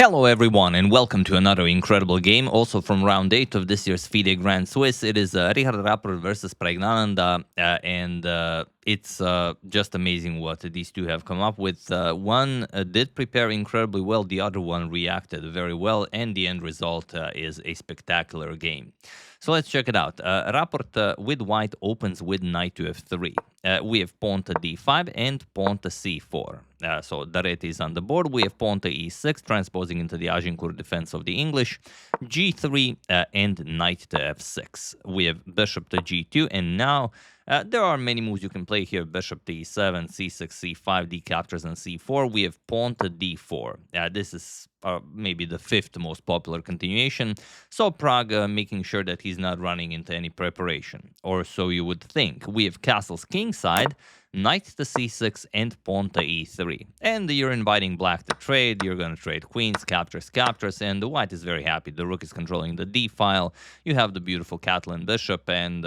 Hello everyone and welcome to another incredible game, also from round 8 of this year's FIDE Grand Swiss. It is Richárd Rapport versus Praggnanandhaa, and it's just amazing what these two have come up with. One did prepare incredibly well, the other one reacted very well, and the end result is a spectacular game. So let's check it out. Rapport with white opens with knight to f3. We have pawn to d5 and pawn to c4. So Radić is on the board. We have pawn to e6, transposing into the Agincourt defense of the English. G3 and knight to f6. We have bishop to g2, and now there are many moves you can play here. Bishop to e7, c6, c5, d captures, and c4. We have pawn to d4. This is maybe the fifth most popular continuation. So Pragg making sure that he's not running into any preparation. Or so you would think. We have castles kingside, knight to c6, and pawn to e3. And you're inviting black to trade. You're going to trade queens, captures, and the white is very happy. The rook is controlling the d file. You have the beautiful Catalan bishop, and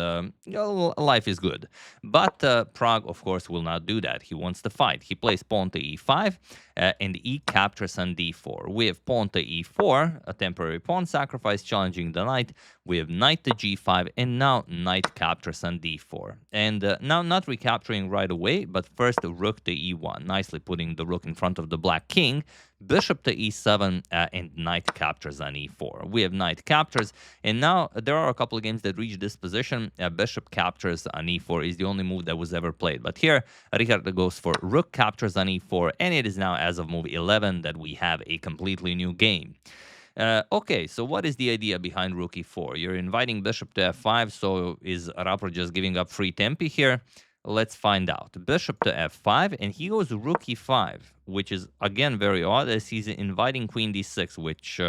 life is good. But Pragg, of course, will not do that. He wants to fight. He plays pawn to e5 and e captures on d4. We have pawn to e4, a temporary pawn sacrifice challenging the knight. We have knight to g5, and now knight captures on d4. And now not recapturing right away, but first rook to e1, nicely putting the rook in front of the black king. Bishop to e7 and knight captures on e4. We have knight captures, and now there are a couple of games that reach this position. Bishop captures on e4 is the only move that was ever played. But here, Richárd goes for rook captures on e4, and it is now, as of move 11, that we have a completely new game. Okay, so what is the idea behind rook e4? You're inviting bishop to f5, so is Rapport just giving up free tempi here? Let's find out. Bishop to f5, and he goes rook e5, which is, again, very odd, as he's inviting queen d6, which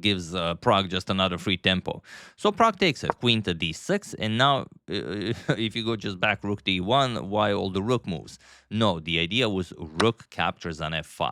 gives Pragg just another free tempo. So Pragg takes it, queen to d6, and now if you go just back rook to e1, why all the rook moves? No, the idea was rook captures on f5.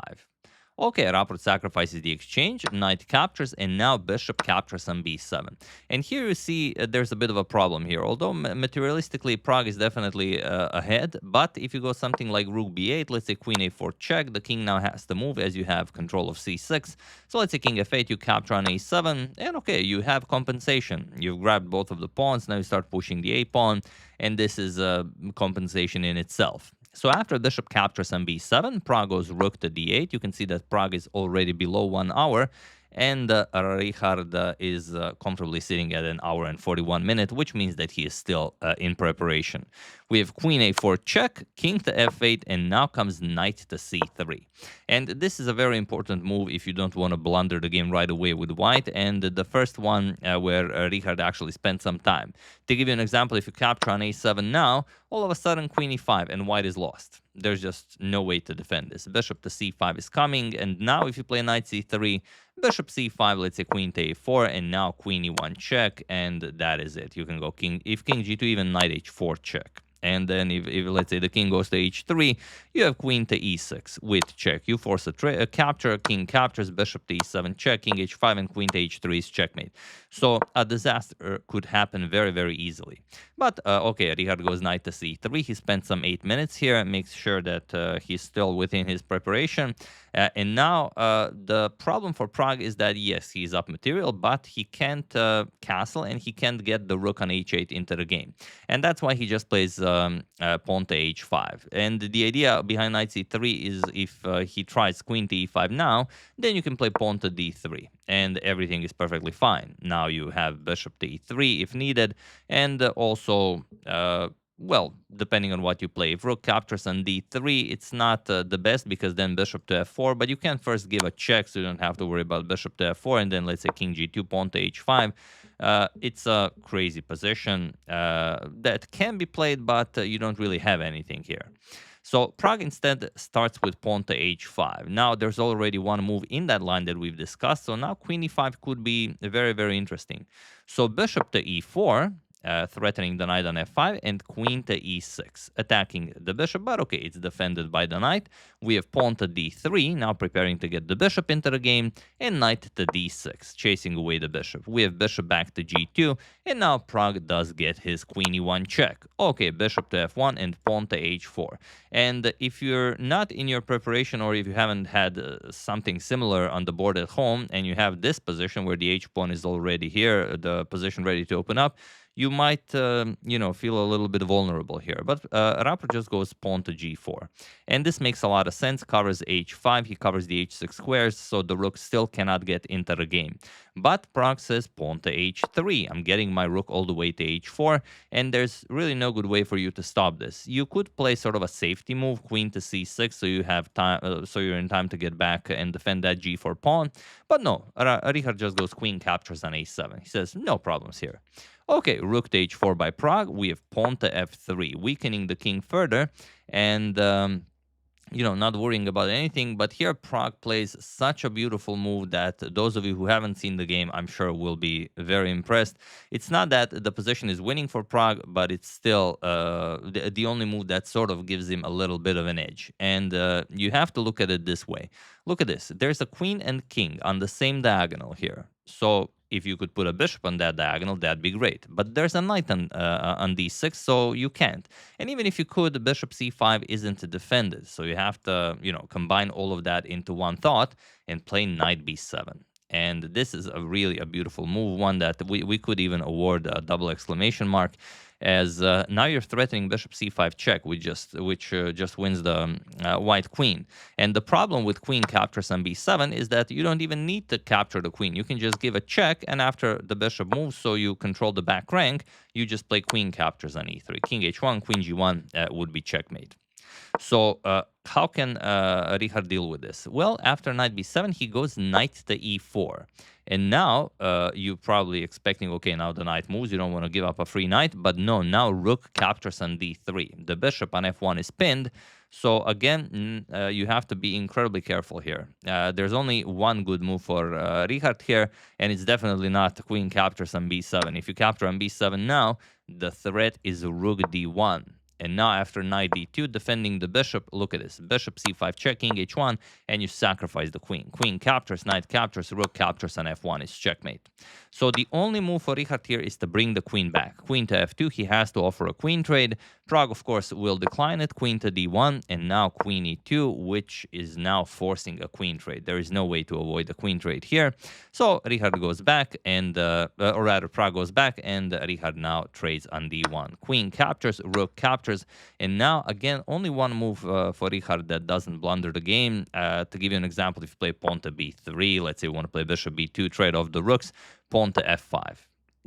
Okay, Rapport sacrifices the exchange, knight captures, and now bishop captures on b7. And here you see there's a bit of a problem here. Although materialistically Pragg is definitely ahead, but if you go something like rook b8, let's say queen a4 check, the king now has to move as you have control of c6. So let's say king f8, you capture on a7, and okay, you have compensation. You've grabbed both of the pawns, now you start pushing the a-pawn, and this is a compensation in itself. So after bishop captures on b7, Pragg goes rook to d8. You can see that Pragg is already below 1 hour, and Richárd is comfortably sitting at 1 hour and 41 minutes, which means that he is still in preparation. We have queen a4 check, king to f8, and now comes knight to c3. And this is a very important move if you don't want to blunder the game right away with white, and the first one where Richárd actually spent some time. To give you an example, if you capture on a7 now, all of a sudden queen e5 and white is lost. There's just no way to defend this. Bishop to c5 is coming, and now if you play knight c3, bishop c5, let's say queen to a4, and now queen e1 check, and that is it. You can go king g2, even knight h4 check. And then if let's say the king goes to h3, you have queen to e6 with check. You force a capture, king captures, bishop to e7 check, king h5, and queen to h3 is checkmate. So a disaster could happen very, very easily. But okay, Richárd goes knight to c3. He spent some 8 minutes here, makes sure that he's still within his preparation. And now the problem for Pragg is that, yes, he's up material, but he can't castle, and he can't get the rook on h8 into the game. And that's why he just plays pawn to h5. And the idea behind knight c3 is if he tries queen to e5 now, then you can play pawn to d3, and everything is perfectly fine. Now you have bishop to e3 if needed, and also well, depending on what you play. If rook captures on d3, it's not the best, because then bishop to f4, but you can first give a check, so you don't have to worry about bishop to f4, and then let's say king g2, pawn to h5. It's a crazy position that can be played, but you don't really have anything here. So Pragg instead starts with pawn to h5. Now there's already one move in that line that we've discussed, so now queen e5 could be very, very interesting. So bishop to e4, threatening the knight on f5, and queen to e6, attacking the bishop, but okay, it's defended by the knight. We have pawn to d3, now preparing to get the bishop into the game, and knight to d6, chasing away the bishop. We have bishop back to g2, and now Pragg does get his queen e1 check. Okay, bishop to f1 and pawn to h4. And if you're not in your preparation, or if you haven't had something similar on the board at home, and you have this position where the h-pawn is already here, the position ready to open up, you might, feel a little bit vulnerable here. But Rapport just goes pawn to g4. And this makes a lot of sense, covers h5, he covers the h6 squares, so the rook still cannot get into the game. But Pragg says pawn to h3. I'm getting my rook all the way to h4, and there's really no good way for you to stop this. You could play sort of a safety move, queen to c6, so you have time, so you're in time to get back and defend that g4 pawn. But no, Richárd just goes queen captures on a7. He says no problems here. Okay, rook to h4 by Pragg. We have pawn to f3, weakening the king further, and not worrying about anything. But here Pragg plays such a beautiful move that those of you who haven't seen the game, I'm sure, will be very impressed. It's not that the position is winning for Pragg, but it's still the only move that sort of gives him a little bit of an edge. And you have to look at it this way. Look at this. There's a queen and king on the same diagonal here. So if you could put a bishop on that diagonal, that'd be great. But there's a knight on d6, so you can't. And even if you could, the bishop c5 isn't defended. So you have to, combine all of that into one thought and play knight b7. And this is really a beautiful move, one that we could even award a double exclamation mark, as now you're threatening bishop c5 check, which just wins the white queen. And the problem with queen captures on b7 is that you don't even need to capture the queen. You can just give a check, and after the bishop moves, so you control the back rank, you just play queen captures on e3. King h1, queen g1 would be checkmate. So how can Richárd deal with this? Well, after knight b7, he goes knight to e4. And now you're probably expecting, okay, now the knight moves. You don't want to give up a free knight. But no, now rook captures on d3. The bishop on f1 is pinned. So again, you have to be incredibly careful here. There's only one good move for Richárd here, and it's definitely not queen captures on b7. If you capture on b7 now, the threat is rook d1. And now after knight d2, defending the bishop, look at this. Bishop c5 check, king h1, and you sacrifice the queen. Queen captures, knight captures, rook captures on f1 is checkmate. So the only move for Richárd here is to bring the queen back. Queen to f2, he has to offer a queen trade. Pragg, of course, will decline it. Queen to d1, and now queen e2, which is now forcing a queen trade. There is no way to avoid the queen trade here. So Richárd goes back, and or rather Pragg goes back, and Richárd now trades on d1. Queen captures, rook captures, and now again only one move for Richárd that doesn't blunder the game. To give you an example, if you play pawn to b3, let's say you want to play bishop b2, trade off the rooks, pawn to f5,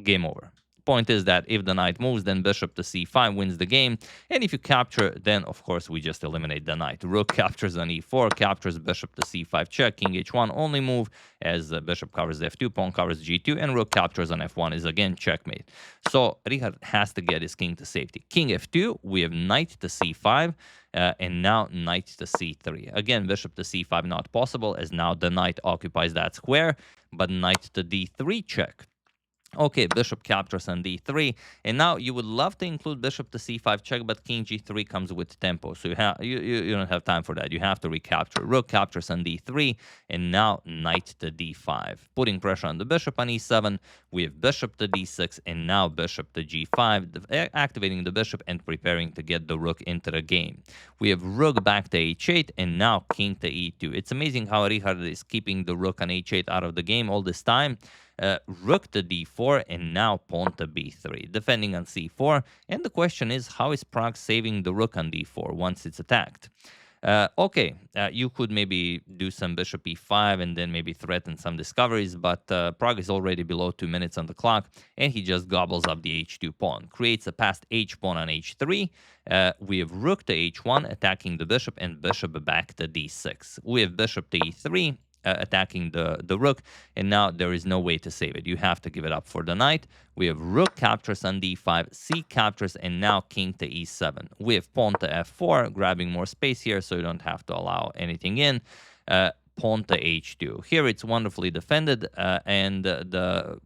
game over. Point is that if the knight moves, then bishop to c5 wins the game, and if you capture, then of course we just eliminate the knight. Rook captures on e4, captures bishop to c5 check, king h1 only move, as bishop covers f2, pawn covers g2, and rook captures on f1 is again checkmate. So Richárd has to get his king to safety. King f2, we have knight to c5, and now knight to c3. Again, bishop to c5 not possible, as now the knight occupies that square, but knight to d3 check. Okay, bishop captures on d3, and now you would love to include bishop to c5 check, but king g3 comes with tempo, so you don't have time for that. You have to recapture. Rook captures on d3, and now knight to d5, putting pressure on the bishop on e7. We have bishop to d6, and now bishop to g5, activating the bishop and preparing to get the rook into the game. We have rook back to h8, and now king to e2. It's amazing how Richárd is keeping the rook on h8 out of the game all this time. Rook to d4, and now pawn to b3, defending on c4. And the question is, how is Pragg saving the rook on d4 once it's attacked? You could maybe do some bishop e5 and then maybe threaten some discoveries, but Pragg is already below 2 minutes on the clock, and he just gobbles up the h2 pawn, creates a passed h pawn on h3. We have rook to h1, attacking the bishop, and bishop back to d6. We have bishop to e3, attacking the rook, and now there is no way to save it. You have to give it up for the knight. We have rook captures on d5, c captures, and now king to e7. We have pawn to f4, grabbing more space here so you don't have to allow anything in. Pawn to h2. Here it's wonderfully defended, and the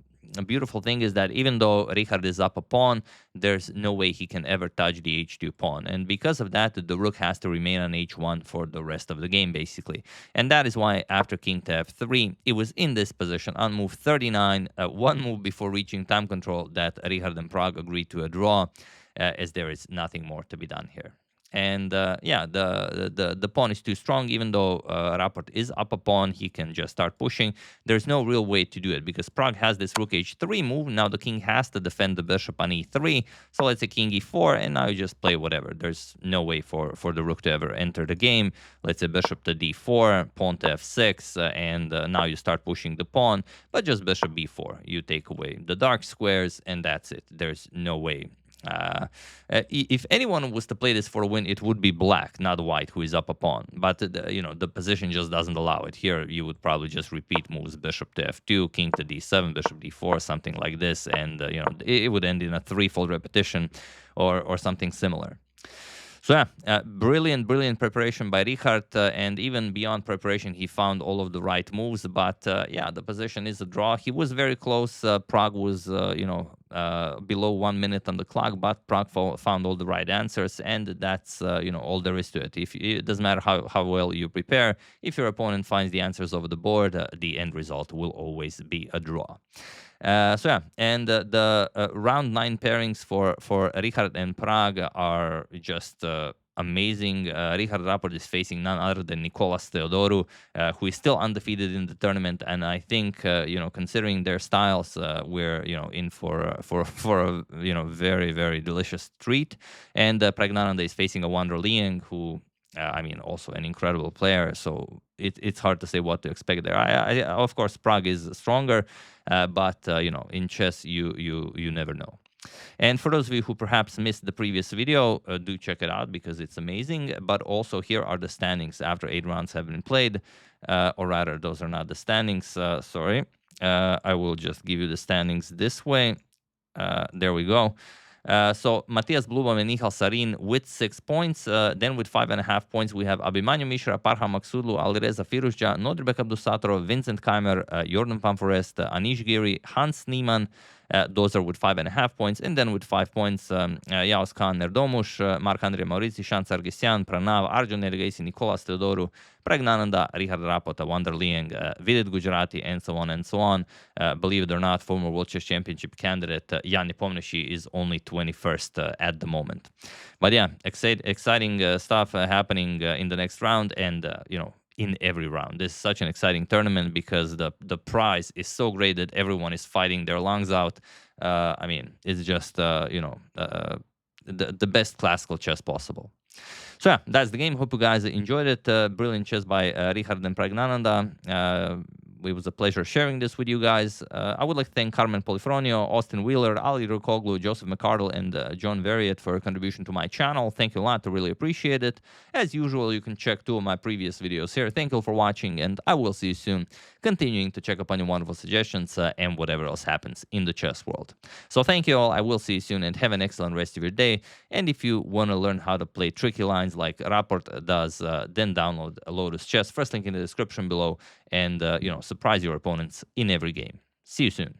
beautiful thing is that even though Richárd is up a pawn, there's no way he can ever touch the h2 pawn. And because of that, the rook has to remain on h1 for the rest of the game, basically. And that is why after king to f3, it was in this position on move 39, one move before reaching time control, that Richárd and Pragg agreed to a draw, as there is nothing more to be done here. And yeah, the pawn is too strong. Even though Rapport is up a pawn, he can just start pushing. There's no real way to do it because Pragg has this rook h3 move. Now the king has to defend the bishop on e3. So let's say king e4, and now you just play whatever. There's no way for the rook to ever enter the game. Let's say bishop to d4, pawn to f6, and now you start pushing the pawn, but just bishop b4. You take away the dark squares, and that's it. There's no way. If anyone was to play this for a win, it would be black, not white, who is up a pawn. But the position just doesn't allow it. Here, you would probably just repeat moves: bishop to f2, king to d7, bishop d4, something like this, and it would end in a threefold repetition or something similar. So yeah, brilliant preparation by Richárd, and even beyond preparation, he found all of the right moves. But yeah, the position is a draw. He was very close. Pragg was, below 1 minute on the clock, but Pragg found all the right answers, and that's all there is to it. It doesn't matter how well you prepare. If your opponent finds the answers over the board, the end result will always be a draw. So yeah, and the round 9 pairings for Richárd and Pragg are just amazing. Richárd Rapport is facing none other than Nicolas Theodoru, who is still undefeated in the tournament, and I think considering their styles, we're in for a very, very delicious treat. And Praggnanandhaa is facing a Wander Liang, who also an incredible player. So it's hard to say what to expect there. Of course, Pragg is stronger, but in chess you never know. And for those of you who perhaps missed the previous video, do check it out because it's amazing. But also here are the standings after 8 rounds have been played, or rather, those are not the standings. Sorry, I will just give you the standings this way. There we go. So Matthias Blubom and Nihal Sarin with 6 points. Then with 5.5 points, we have Abhimanyu Mishra, Parham Maksudlu, Alireza Firuzja, Nodirbek Abdusatoro, Vincent Keimer, Jordan Pamforest, Anish Giri, Hans Niemann. Those are with 5.5 points. And then with 5 points, Jaos Khan Nerdomush, Marc-André Maurizi, Shan Sargsyan, Pranav, Arjun Ergesi, Nicolas Theodoru, Praggnanandhaa, Richárd Rapport, Wander Liang, Vidit Gujarati, and so on and so on. Believe it or not, former World Chess Championship candidate Jan Nepomniachtchi is only 21st at the moment. But yeah, exciting stuff happening in the next round, and in every round. This is such an exciting tournament because the prize is so great that everyone is fighting their lungs out. It's just the best classical chess possible. So yeah, that's the game. Hope you guys enjoyed it. Brilliant chess by Richárd and Praggnanandhaa. It was a pleasure sharing this with you guys. I would like to thank Carmen Polifronio, Austin Wheeler, Ali Rukoglu, Joseph McCardle, and John Verriet for a contribution to my channel. Thank you a lot. I really appreciate it. As usual, you can check 2 of my previous videos here. Thank you for watching, and I will see you soon, continuing to check up on your wonderful suggestions and whatever else happens in the chess world. So thank you all. I will see you soon, and have an excellent rest of your day. And if you want to learn how to play tricky lines like Rapport does, then download Lotus Chess. First link in the description below, and surprise your opponents in every game. See you soon.